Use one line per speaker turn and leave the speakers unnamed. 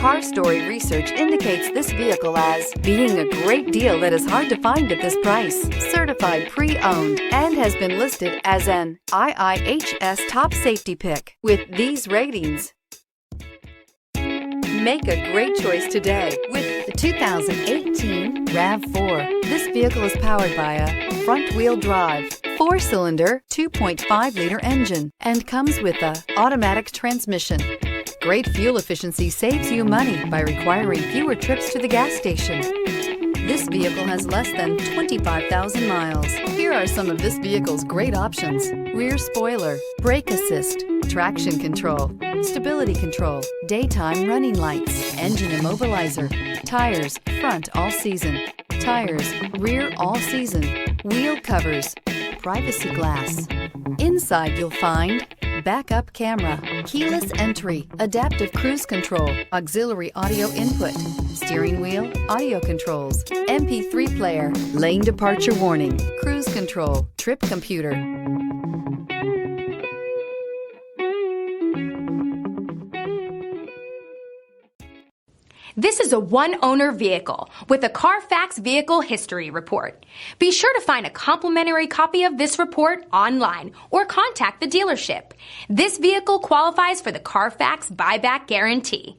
Car Story research indicates this vehicle as being a great deal that is hard to find at this price. Certified pre-owned and has been listed as an IIHS top safety pick with these ratings. Make a great choice today with the 2018 RAV4. This vehicle is powered by a front-wheel drive, 4-cylinder, 2.5-liter engine and comes with an automatic transmission. Great fuel efficiency saves you money by requiring fewer trips to the gas station. This vehicle has less than 25,000 miles. Here are some of this vehicle's great options: rear spoiler, brake assist, traction control, stability control, daytime running lights, engine immobilizer, tires, front all season, tires, rear all season, wheel covers, privacy glass. Inside you'll find backup camera, keyless entry, adaptive cruise control, auxiliary audio input, steering wheel audio controls, MP3 player, lane departure warning, cruise control, trip computer.
This is a one-owner vehicle with a CARFAX Vehicle History Report. Be sure to find a complimentary copy of this report online or contact the dealership. This vehicle qualifies for the CARFAX Buyback Guarantee.